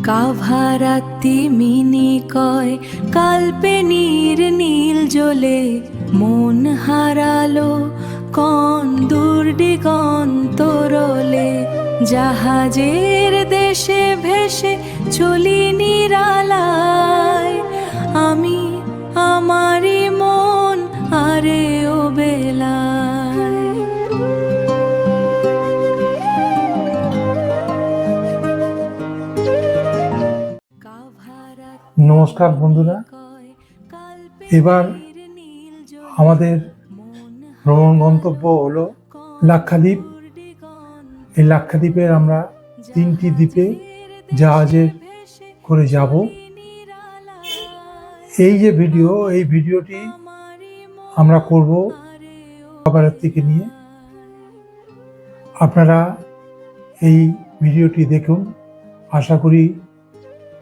Kavaratti mini কয় কাল্পেনির নীল জ্বলে মন হারালো কন দূর দিগন্তরলে জাহাজের দেশে ভেসে চলি নিরালায় আমি আমারই মন আরে ও বেলায়। নমস্কার বন্ধুরা, এবার আমাদের ভ্রমণ গন্তব্য হলো লাক্ষাদ্বীপ। এই লাক্ষাদ্বীপের আমরা 3টি দ্বীপে জাহাজে করে যাব। এই যে এই ভিডিওটি আমরা করব কাভারাত্তিকে নিয়ে। আপনারা এই ভিডিওটি দেখুন, আশা করি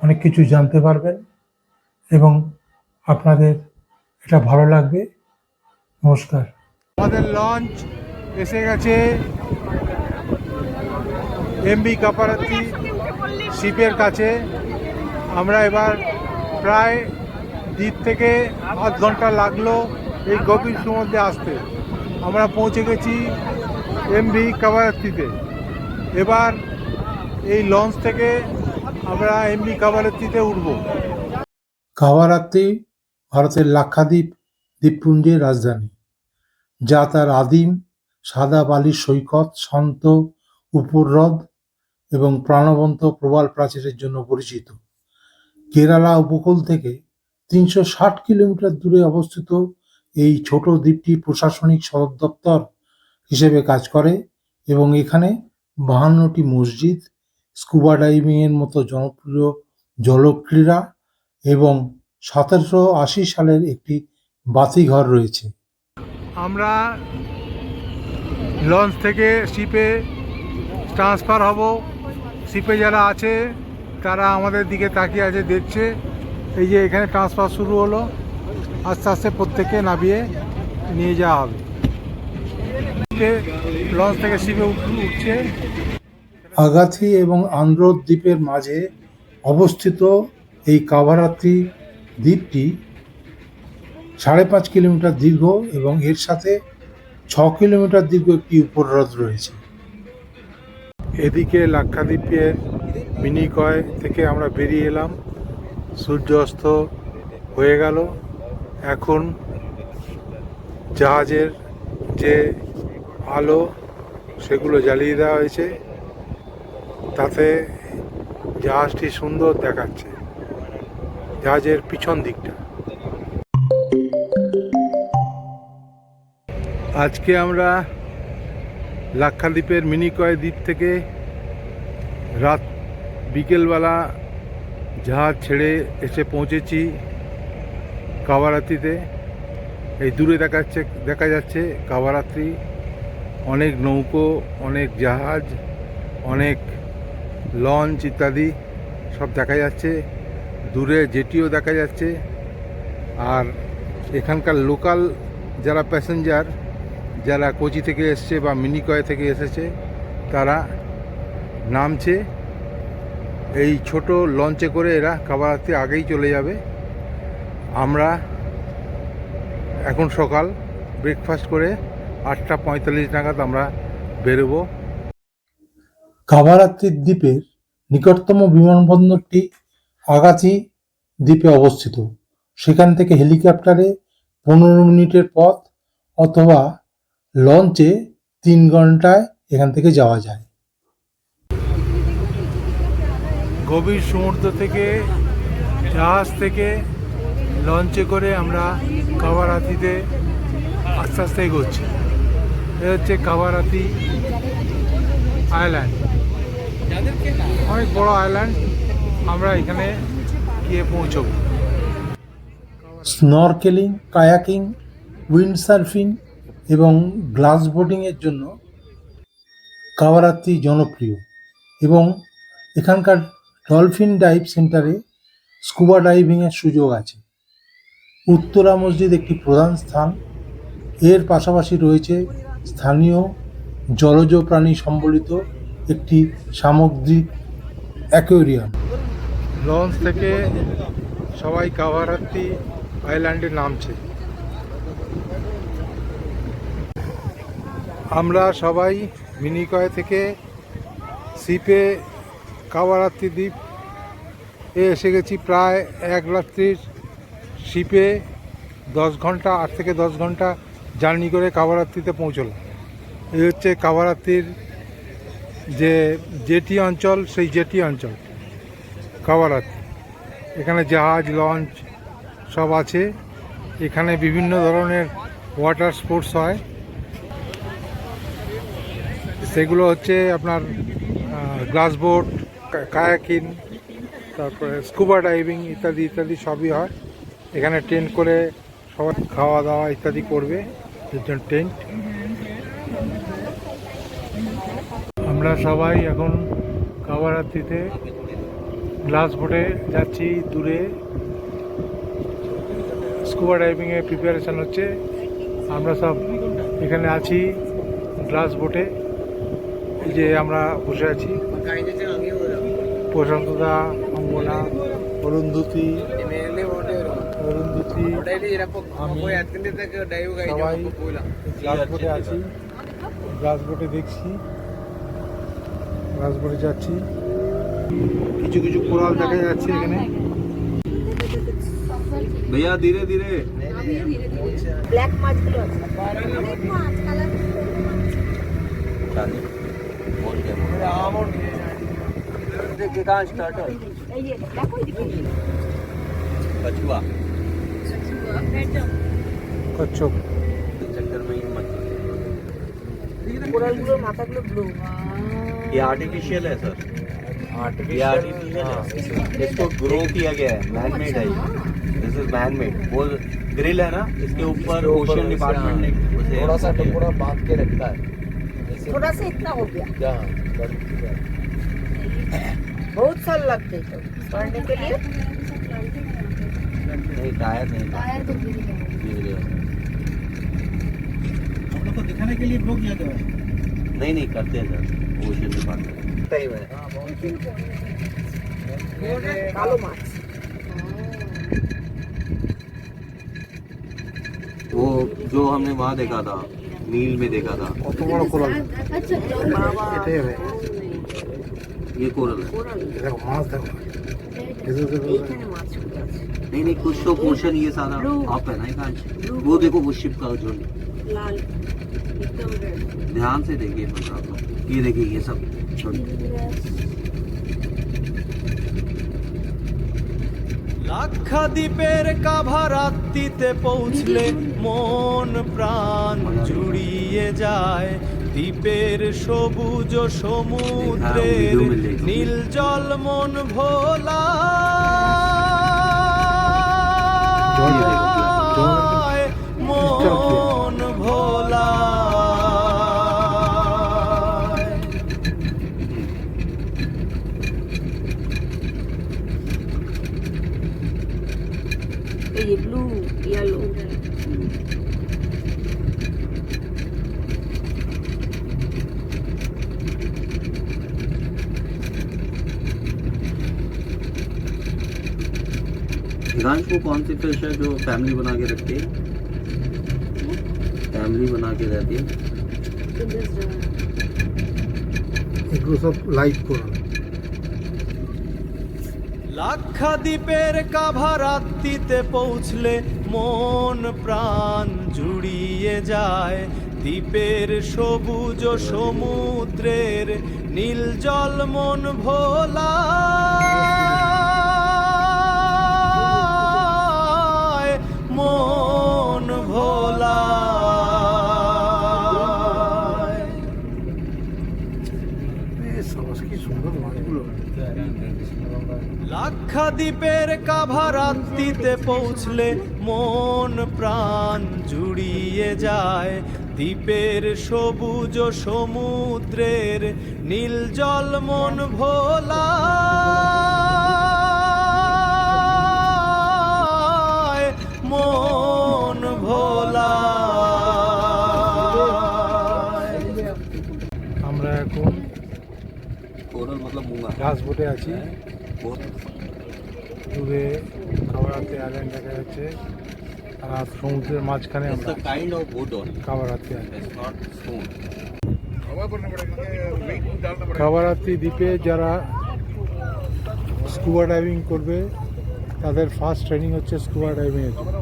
অনেক কিছু জানতে পারবেন এবং আপনাদের এটা ভালো লাগবে। নমস্কার। আমাদের লঞ্চ এসে গেছে এমভি কাভারাত্তি শিপের কাছে। আমরা এবার প্রায় দ্বীপ থেকে আধ ঘন্টা লাগলো এই গভীর সমুদ্রে আসতে। আমরা পৌঁছে গেছি এমভি কাভারাত্তিতে। এবার এই লঞ্চ থেকে আমরা এমভি কাভারাত্তিতে উঠব। কাভারাত্তি ভারতের লাক্ষাদ্বীপ দ্বীপপুঞ্জের রাজধানী, যা তার আদিম সাদা বালির সৈকত, শান্ত উপর হ্রদ এবং প্রাণবন্ত প্রবাল প্রাচীরের জন্য পরিচিত। কেরালা উপকূল থেকে 360 কিলোমিটার দূরে অবস্থিত এই ছোট দ্বীপটি প্রশাসনিক সদর দপ্তর হিসেবে কাজ করে এবং এখানে 52টি মসজিদ, স্কুবা ডাইভিং এর মতো জনপ্রিয় জলক্রীড়া এবং 1780 সালের একটি বাতিঘর রয়েছে। আমরা লঞ্চ থেকে শিপে ট্রান্সফার হব। শিপে যারা আছে তারা আমাদের দিকে তাকিয়ে আছে, দেখছে। এই যে এখানে ট্রান্সফার শুরু হলো, আস্তে আস্তে প্রত্যেককে নামিয়ে নিয়ে যাওয়া হবে। লঞ্চ থেকে শিপে উঠছে। আগাথি এবং আন্দ্র দ্বীপের মাঝে অবস্থিত এই কাভারাত্তি দ্বীপটি 5.5 কিলোমিটার দীর্ঘ এবং এর সাথে 6 কিলোমিটার দীর্ঘ একটি উপহ্রদ রয়েছে। এদিকে লাক্ষাদ্বীপের মিনিকয় থেকে আমরা বেরিয়ে এলাম। সূর্য অস্ত হয়ে গেল। এখন জাহাজের যে আলো সেগুলো জ্বালিয়ে দেওয়া হয়েছে, তাতে জাহাজটি সুন্দর দেখাচ্ছে, জাহাজের পিছন দিকটা। আজকে আমরা লাক্ষাদ্বীপের মিনিকয় দ্বীপ থেকে বিকেলবেলা জাহাজ ছেড়ে এসে পৌঁছেছি কাভারাত্তিতে। এই দূরে দেখা যাচ্ছে কাভারাত্তি, অনেক নৌকো, অনেক জাহাজ, অনেক লঞ্চ ইত্যাদি সব দেখা যাচ্ছে। দূরে জেটিও দেখা যাচ্ছে। আর এখানকার লোকাল যারা প্যাসেঞ্জার, যারা কোচি থেকে এসছে বা মিনিকয় থেকে এসেছে, তারা নামছে। এই ছোট লঞ্চে করে এরা কাভারাত্তি আগেই চলে যাবে। আমরা এখন সকাল, ব্রেকফাস্ট করে 8:45 নাগাদ আমরা বেরোবো। কাভারাত্তি দ্বীপের নিকটতম বিমানবন্দরটি আগাথি দ্বীপে অবস্থিত। সেখান থেকে হেলিকপ্টারে 15 মিনিটের পথ অথবা লঞ্চে 3 ঘন্টায় এখান থেকে যাওয়া যায়। গভীর সমুদ্র থেকে জাহাজ থেকে লঞ্চে করে আমরা কাভারাত্তিতে আস্তে আস্তে এগোচ্ছি। এ হচ্ছে কাভারাত্তি আইল্যান্ড, অনেক বড় আইল্যান্ড। আমরা এখানে গিয়ে পৌঁছব। স্নরকেলিং, কায়াকিং, উইন্ড সার্ফিং এবং গ্লাস বোটিংয়ের জন্য কাভারাত্তি জনপ্রিয় এবং এখানকার ডলফিন ডাইভ সেন্টারে স্কুবা ডাইভিংয়ের সুযোগ আছে। উত্তরা মসজিদ একটি প্রধান স্থান। এর পাশাপাশি রয়েছে স্থানীয় জলজ প্রাণী সম্বলিত একটি সামুদ্রিক অ্যাকোয়ারিয়াম। লঞ্চ থেকে সবাই কাভারাত্তি আইল্যান্ডে নামছে। আমরা সবাই মিনিকয় থেকে শিপে কাভারাত্তি দ্বীপ এসে গেছি। প্রায় এক রাত্রির শিপে 10 ঘন্টা 8 থেকে 10 ঘন্টা জার্নি করে কাভারাত্তিতে পৌঁছলাম। এই হচ্ছে কাভারাত্তির যে জেটি অঞ্চল, সেই জেটি অঞ্চল কাভারাত্তি। এখানে জাহাজ, লঞ্চ সব আছে। এখানে বিভিন্ন ধরনের ওয়াটার স্পোর্টস হয়। সেগুলো হচ্ছে আপনার গ্লাস বোট, কায়াকিং, তারপরে স্কুবা ডাইভিং ইত্যাদি ইত্যাদি সবই হয়। এখানে টেন্ট করে সবাই খাওয়া দাওয়া ইত্যাদি করবে, এর জন্য টেন্ট। আমরা সবাই এখন কাভারাত্তিতে গ্লাস বোটে যাচ্ছি। দূরে স্কুবা ডাইভিংয়ের প্রিপারেশান হচ্ছে। আমরা সব এখানে আছি গ্লাস বোটে। এই যে আমরা বসে আছি, প্রশান্তদা, অঙ্গনা, অরুন্ধতী, আমি সবাই গ্লাস বোটে আছি। গ্লাস বোটে দেখছি, গ্লাস বোটে যাচ্ছি। কিছু কিছু কোরাল দেখা যাচ্ছে এখানে। भैया धीरे धीरे ব্ল্যাক মাছগুলো আছে অনেক মাছ কালার এই যে দেখো এদিকে कछुआ কচ্ছপ। चक्कर में ही मत কোরালগুলোর মাথাগুলো ব্লু ये आर्टिफिशियल है सर ये आर्टिफिशियल है इसको ग्रो किया गया है मैन मेड है दिस इज मैन मेड वो ग्रिल है ना इसके ऊपर ओशन डिपार्टमेंट ने उसे थोड़ा सा टुकड़ा बांध के रखता है थोड़ा सा इतना हो गया क्या बहुत साल लगते हैं पढ़ने के लिए नहीं टायर नहीं गिर गया हम लोग को दिखाने के लिए ब्लॉग किया गया है। नहीं नहीं करते हैं सर ओशन डिपार्टमेंट सही है কালো মাছ वो जो हमने वहाँ देखा था नील में देखा था কত বড় কোরাল! এটাই হবে। ये कोरल है দেখো মাছ, দেখো এদের দেখো। এখানে মাছগুলো আছে नहीं नहीं कुछ तो पोर्शन ये सारा आप है ना एक आज वो देखो वो शिप का जो লাল एकदम रेड ध्यान से देखिए मतलब आप लोग। ये देखिए ये सब লাক্ষাদ্বীপের কাভারাত্তিতে পৌঁছলে মন প্রাণ জুড়িয়ে যায়। দ্বীপের সবুজ সমুদ্রের নীল জল মন ভোলা মন ভোলা এই যে ব্লু ইয়েলো हिरांश वो कौन सी फिश है जो फैमिली बना के रखती है फैमिली बना के रहती है এগুলো সব লাইট কোরাল। লাক্ষাদ্বীপের কাভারাত্তিতে পৌঁছলে মন প্রাণ জুড়িয়ে যায়। দ্বীপের সবুজ সমুদ্রের নীল জল মন ভোলা মন ভোলা সবাস কি সুন্দর মাছগুলো! লাক্ষাদ্বীপের কাভারাত্তিতে পৌঁছলে মন প্রাণ জুড়িয়ে যায়। দ্বীপের সবুজ সমুদ্রের নীল জল মন ভোলা মন ভোলা। আমরা এখন कोरल मतलब मूंगा গ্লাস বোটে আছি। बहुत দূরে কাভারাত্তি আইল্যান্ড দেখা যাচ্ছে, আর সমুদ্রের মাঝখানে It's আমরা a kind of wood only. Kavaratti island. It's not stone. Kavaratti দ্বীপে যারা স্কুবা ডাইভিং করবে তাদের ফার্স্ট ট্রেনিং হচ্ছে স্কুবা ডাইভিংয়ের জন্য।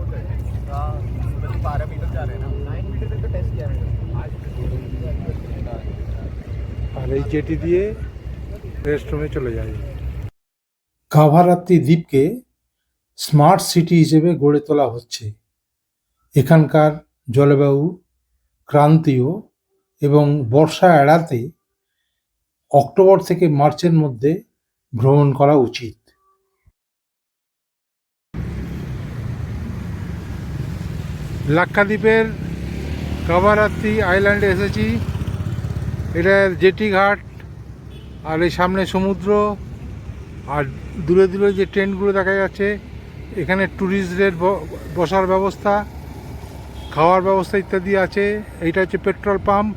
আর এই জেটি দিয়ে রেস্টরুমে চলে যায়। কাভারাত্তি দ্বীপকে স্মার্ট সিটি হিসেবে গড়ে তোলা হচ্ছে। এখানকার জলবায়ু ক্রান্তীয় এবং বর্ষা এড়াতে অক্টোবর থেকে মার্চের মধ্যে ভ্রমণ করা উচিত। লাক্ষাদ্বীপের কাভারাত্তি আইল্যান্ডে এসেছি। এটা জেটি ঘাট, আর এই সামনে সমুদ্র, আর দূরে দূরে যে ট্রেনগুলো দেখা যাচ্ছে। এখানে ট্যুরিস্টদের বসার ব্যবস্থা, খাওয়ার ব্যবস্থা ইত্যাদি আছে। এইটা হচ্ছে পেট্রোল পাম্প।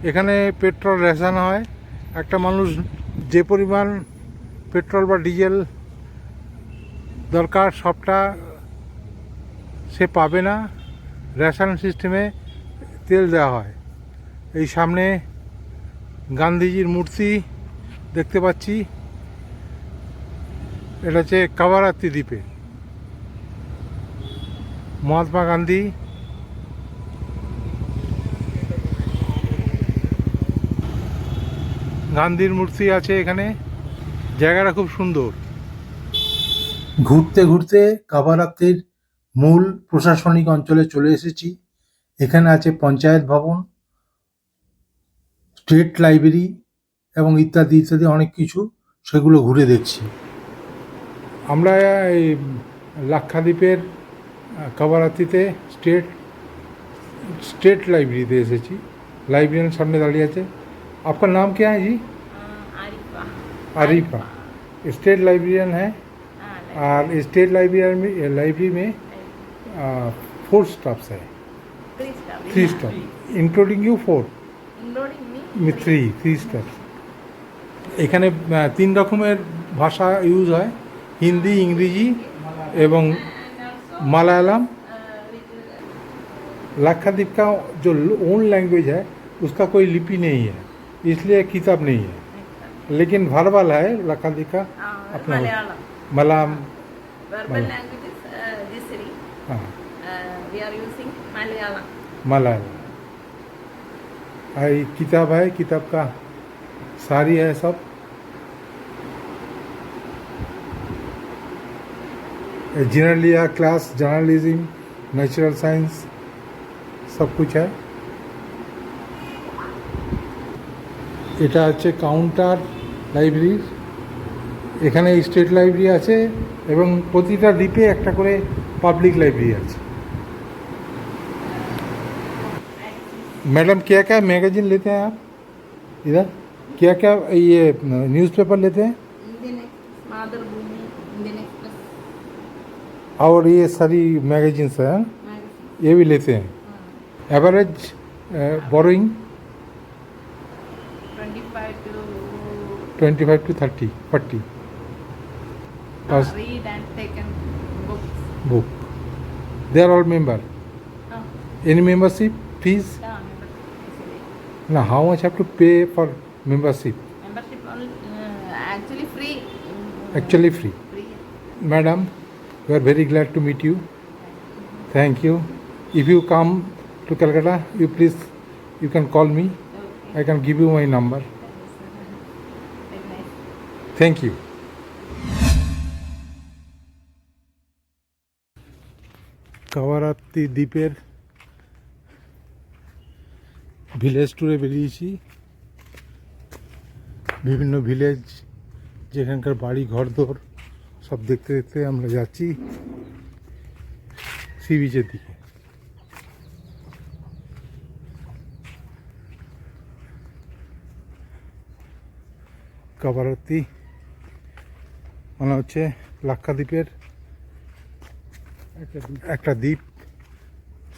এখানে পেট্রোল রেশন হয়। একটা মানুষ যে পরিমাণ পেট্রোল বা ডিজেল দরকার সবটা সে পাবে না, রেশন সিস্টেমে তেল দেওয়া হয়। এই সামনে গান্ধীজির মূর্তি দেখতে পাচ্ছি। এটা হচ্ছে কাভারাত্তি দ্বীপে মহাত্মা গান্ধী, গান্ধীর মূর্তি আছে এখানে। জায়গাটা খুব সুন্দর। ঘুরতে ঘুরতে কাভারাত্তির মূল প্রশাসনিক অঞ্চলে চলে এসেছি। এখানে আছে পঞ্চায়েত ভবন, স্টেট লাইব্রেরি এবং ইত্যাদি ইত্যাদি অনেক কিছু, সেগুলো ঘুরে দেখছি। আমরা এই লাক্ষাদ্বীপের কাভারাত্তিতে स्टेट लाइब्रेरी दे एसेছি। लाइब्रेरियन सामने दाঁড়িয়ে আছে। आपका नाम क्या है जी? आरिफा। स्टेट लाइब्रेरियन है। और स्टेट लाइब्रेरी में 4 स्टाफ्स है। 3 स्टाफ इंक्लूडिंग यू 4 में 3 स्टाफ्स। এখানে 3 রকমের ভাষা ইউজ হয়, হিন্দি, ইংরেজি এবং मलयालम। लाक्षाद्वीप का जो ओन लैंग्वेज है उसका कोई लिपि नहीं है, इसलिए किताब नहीं है। लेकिन वर्बल है लाक्षाद्वीप का अपना Malayalam. Verbal language is Jisri. हाँ, We are using Malayalam. Malayalam. ये किताब है, किताब का सारी है सब। Generally class, journalism, natural science सब कुछ है। এটা হচ্ছে কাউন্টার লাইব্রেরি। এখানে স্টেট লাইব্রেরি আছে এবং প্রতিটা দ্বীপে একটা করে পাবলিক লাইব্রেরি আছে। मैडम क्या क्या मैगजीन लेते हैं आप इधर? क्या क्या ये न्यूज़पेपर लेते हैं? Indian Express, Madhurabhumi, Indian Express, और ये सारी मैगजीन्स हैं, magazine. ये भी लेते हैं। Average borrowing 25 to 30 40 per Read and taken books. book. They are all member. Any membership fees? Membership. Now how much have to pay for membership? Membership only, actually free. Actually free. Free. Madam, we are very glad to meet you. Thank you. If you come to Calcutta, you can call me. Okay. I can give you my number. Very nice. Thank you. Kavaratti দ্বীপের village ট্যুরে বেরিয়েছি। বিভিন্ন village, যেখানকার বাড়ি ঘরদোর সব দেখতে দেখতে আমরা যাচ্ছি সি বিচের দিকে। কাভারাত্তি মানে হচ্ছে লাক্ষাদ্বীপের একটা দ্বীপ,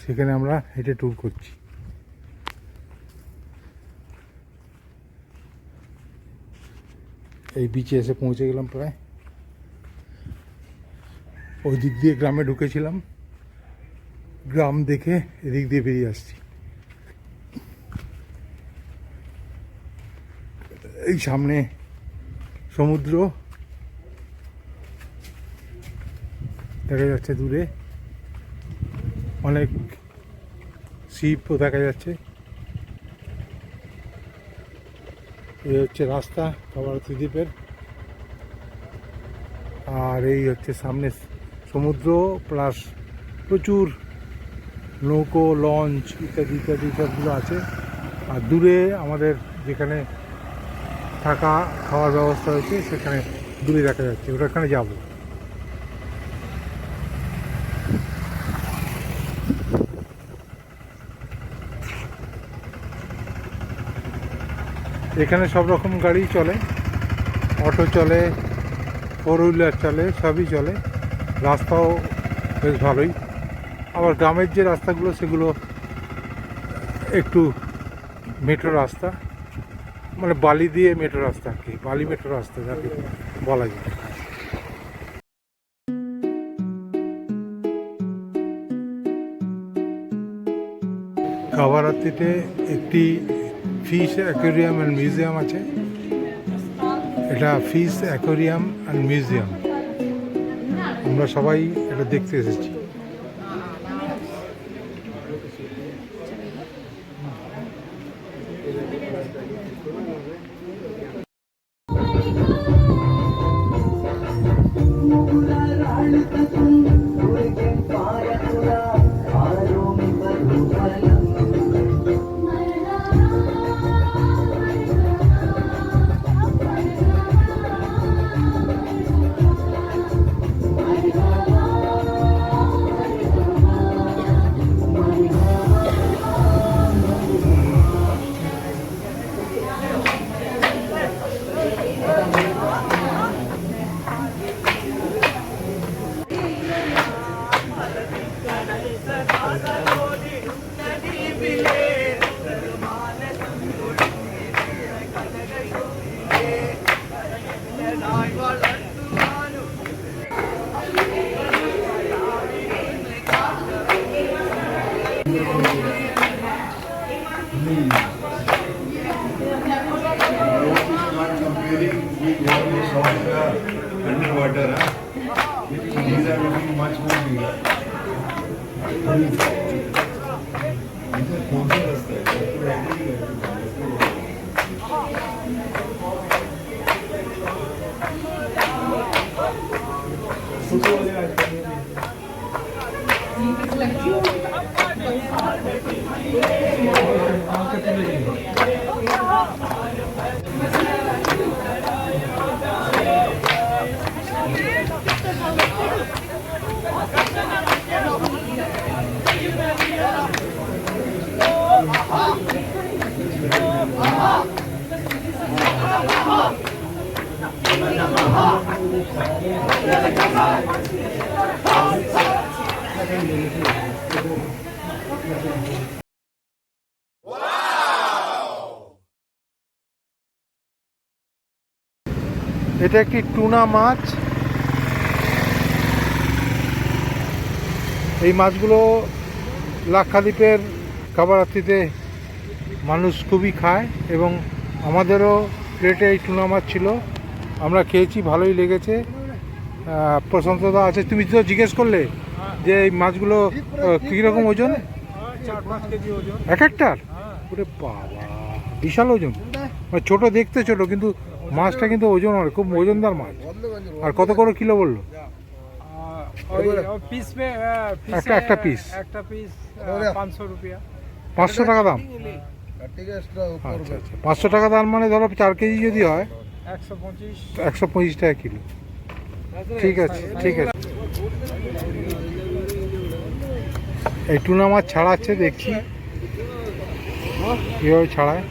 সেখানে আমরা হেঁটে ট্যুর করছি। এই বিচে এসে পৌঁছে গেলাম প্রায়। ওই দিক দিয়ে গ্রামে ঢুকেছিলাম, গ্রাম দেখে এদিক দিয়ে বেরিয়ে আসছি। এই সামনে সমুদ্র দেখা যাচ্ছে, দূরে অনেক শিপও দেখা যাচ্ছে। এই হচ্ছে রাস্তা কাভারাত্রি দ্বীপের, আর এই হচ্ছে সামনে সমুদ্র প্লাস প্রচুর নৌকো, লঞ্চ ইত্যাদি ইত্যাদি সবগুলো আছে। আর দূরে আমাদের যেখানে থাকা খাওয়ার ব্যবস্থা হয়েছে সেখানে দূরে দেখা যাচ্ছে, ওখানে যাব। এখানে সব রকম গাড়ি চলে, অটো চলে, 4 হুইলার চলে, সবই চলে। রাস্তাও বেশ ভালোই। আবার গ্রামের যে রাস্তাগুলো সেগুলো একটু মেট্রো রাস্তা, মানে বালি দিয়ে মেট্রো রাস্তা আর কি, বালি মেট্রো রাস্তা যাকে বলা যায়। কাভারাত্রিতে একটি ফিশ অ্যাকোয়ারিয়াম অ্যান্ড মিউজিয়াম আছে। এটা ফিশ অ্যাকোয়ারিয়াম অ্যান্ড মিউজিয়াম, আমরা সবাই এটা দেখতে এসেছি। Underwater, these are looking much more bigger. এটা একটি টুনা মাছ। এই মাছগুলো লাক্ষাদ্বীপের কাভারাত্রিতে মানুষ খুবই খায়, এবং আমাদেরও প্লেটে এই টুনা মাছ ছিল, আমরা খেয়েছি, ভালোই লেগেছে। প্রশান্তদা আছে, তুমি তো জিজ্ঞেস করলে যে এই মাছগুলো কীরকম ওজন? 4-5 কেজি ওজন এক একটার? ওরে বাবা, বিশাল ওজন। মানে ছোটো দেখতে ছোটো, কিন্তু মাছটা কিন্তু ওজন অনেক, খুব ওজনদার মাছ। আর কত করে কিলো বললো? পিস একটা পিস 500 रुपया। 500 টাকা দাম? আচ্ছা আচ্ছা, 500 টাকা দাম মানে ধরো 4 কেজি যদি হয় 125 টাকা কিলো। ঠিক আছে ঠিক আছে। এই টুনা মাছ ছাড়াচ্ছে, দেখছি কীভাবে ছাড়ায়।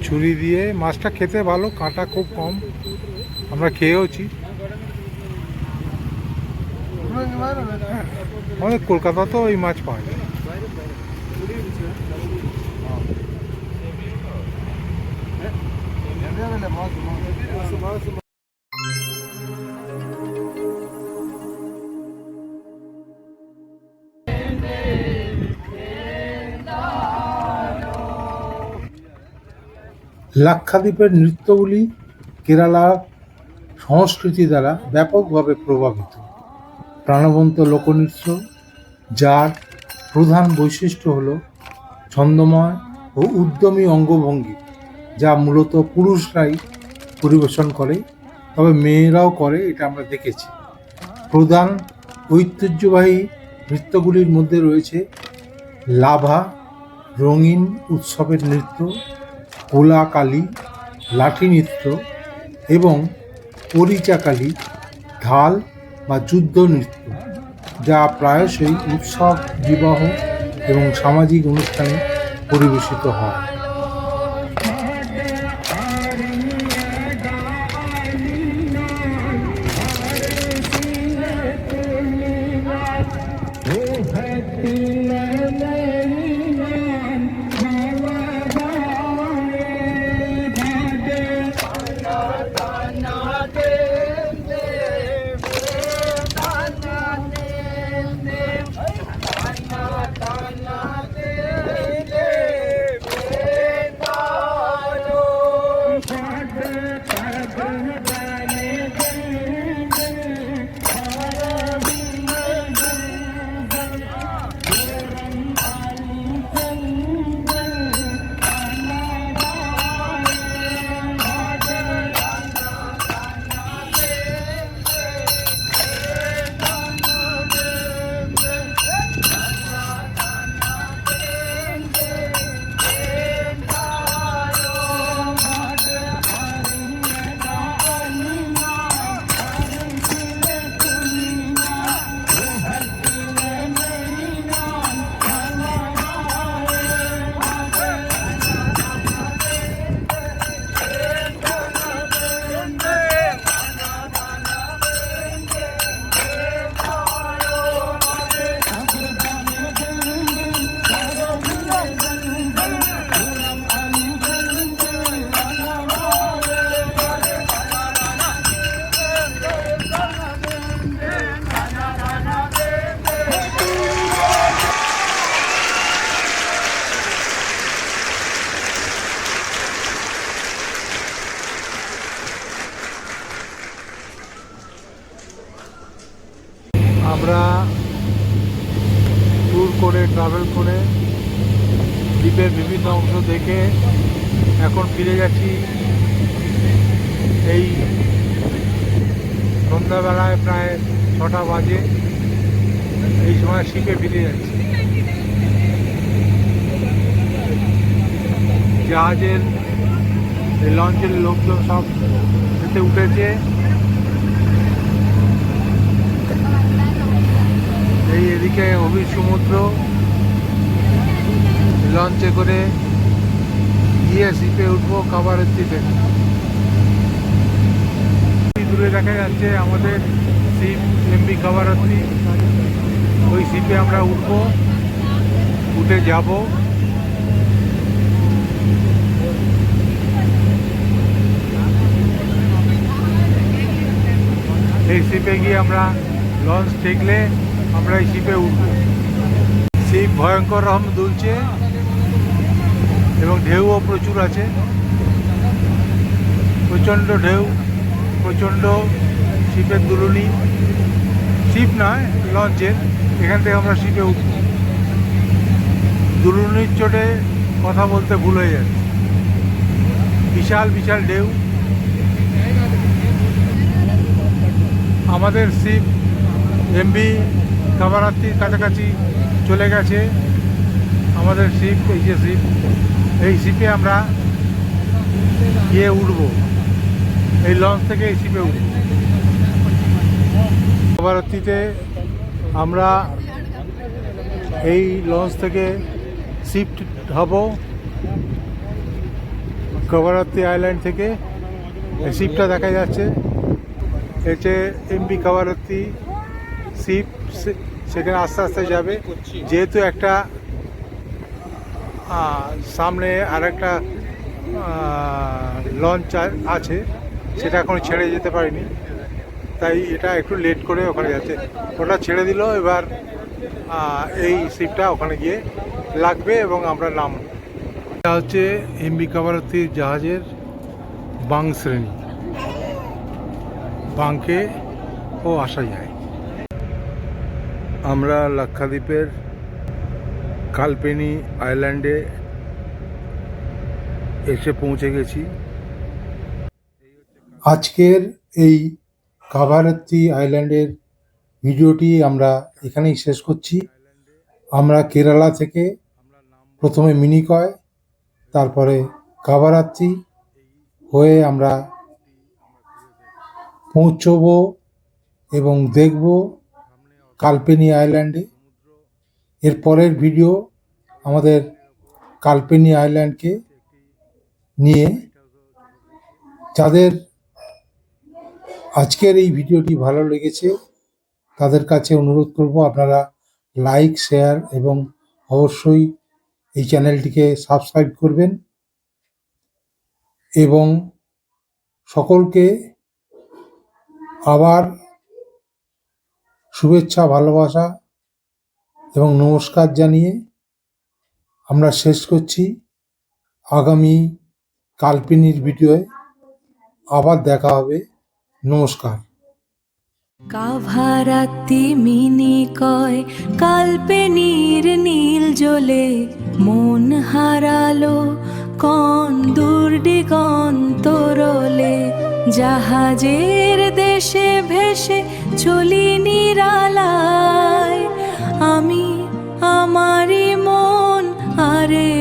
ছুরি দিয়ে। মাছটা খেতে ভালো, কাঁটা খুব কম, আমরা খেয়েওছি। আমাদের কলকাতাতেও এই মাছ পাওয়া যায়। লাক্ষাদ্বীপের নৃত্যগুলি কেরালার সংস্কৃতি দ্বারা ব্যাপকভাবে প্রভাবিত। প্রাণবন্ত লোকনৃত্য, যার প্রধান বৈশিষ্ট্য হল ছন্দময় ও উদ্যমী অঙ্গভঙ্গি, যা মূলত পুরুষরাই পরিবেশন করে, তবে মেয়েরাও করে, এটা আমরা দেখেছি। প্রধান ঐতিহ্যবাহী নৃত্যগুলির মধ্যে রয়েছে লাভা, রঙিন উৎসবের নৃত্য, কোলাকালী, লাঠি নৃত্য এবং পরিচাকালী, ঢাল বা যুদ্ধ নৃত্য, যা প্রায়শই উৎসব, বিবাহ এবং সামাজিক অনুষ্ঠানে পরিবেশিত হয়। আমরা ট্যুর করে, ট্রাভেল করে দ্বীপের বিভিন্ন অংশ দেখে এখন ফিরে যাচ্ছি। এই সন্ধ্যাবেলায় প্রায় 6টা বাজে, এই সময় শিপে ফিরে যাচ্ছি। জাহাজের এই লঞ্চের লোকজন সব এতে উঠেছে। এই এদিকে অভির সমুদ্র, লঞ্চে করে গিয়ে শিপে উঠবো কাভারাত্তি থেকে। দূরে দেখা যাচ্ছে আমাদের শিপ এমবি কাভারাত্তি, ওই শিপে আমরা উঠবো, উঠে যাব। এই শিপে গিয়ে আমরা লঞ্চ ঠেকলে আমরা এই শিপে উঠব। শিপ ভয়ঙ্কর রকম দুলছে এবং ঢেউও প্রচুর আছে, প্রচণ্ড ঢেউ, প্রচণ্ড শিপের দুলুনি। শিপ নয়, লঞ্চের, এখান থেকে আমরা শিপে উঠব। দুলুনির চোটে কথা বলতে ভুল হয়ে যাচ্ছে। বিশাল বিশাল ঢেউ। আমাদের শিপ এমবি কাভারাত্তির কাছাকাছি চলে গেছে। আমাদের শিপ, এই যে শিপ, এই শিপে আমরা গিয়ে উঠব। এই লঞ্চ থেকে এই শিপে উঠব। কাভারাত্তিতে আমরা এই লঞ্চ থেকে শিফট হব। কাভারাত্তি আইল্যান্ড থেকে এই শিপটা দেখা যাচ্ছে, এতে এমবি কাভারাত্তি শিপ, সেখানে আস্তে আস্তে যাবে। যেহেতু একটা সামনে আর একটা লঞ্চ আছে, সেটা এখন ছেড়ে যেতে পারিনি, তাই এটা একটু লেট করে ওখানে যাচ্ছে। ওটা ছেড়ে দিল, এবার এই শিপটা ওখানে গিয়ে লাগবে এবং আমরা নাম। এটা হচ্ছে এমবি কাভারাত্তির জাহাজের বাং শ্রেণী, বাংকে ও আসা যায়। আমরা লাক্ষাদ্বীপের কালপেনি আইল্যান্ডে এসে পৌঁছে গেছি। আজকের এই কাভারাত্তি আইল্যান্ডের ভিডিওটি আমরা এখানেই শেষ করছি। আমরা কেরালা থেকে প্রথমে মিনিকয়, তারপরে কাভারাত্তি হয়ে আমরা পৌঁছব এবং দেখব কালপেনি আইল্যান্ডে। এর পরের ভিডিও আমাদের কালপেনি আইল্যান্ডকে নিয়ে। যাদের আজকের এই ভিডিওটি ভালো লেগেছে তাদের কাছে অনুরোধ করব আপনারা লাইক, শেয়ার এবং অবশ্যই এই চ্যানেলটিকে সাবস্ক্রাইব করবেন এবং সকলকে আবার শুভেচ্ছা, ভালোবাসা এবং নমস্কার জানিয়ে আমরা শেষ করছি। আগামী কালপেনির ভিডিওয়ে আবার দেখা হবে। নমস্কার। কাভারাত্তি মিনিকয় কালপেনির নীল জ্বলে মন হারালো কন দূর দিগন্তরলে। জাহাজের দেশে ভেসে চলি নিরালায়, আমি আমারই মন আরে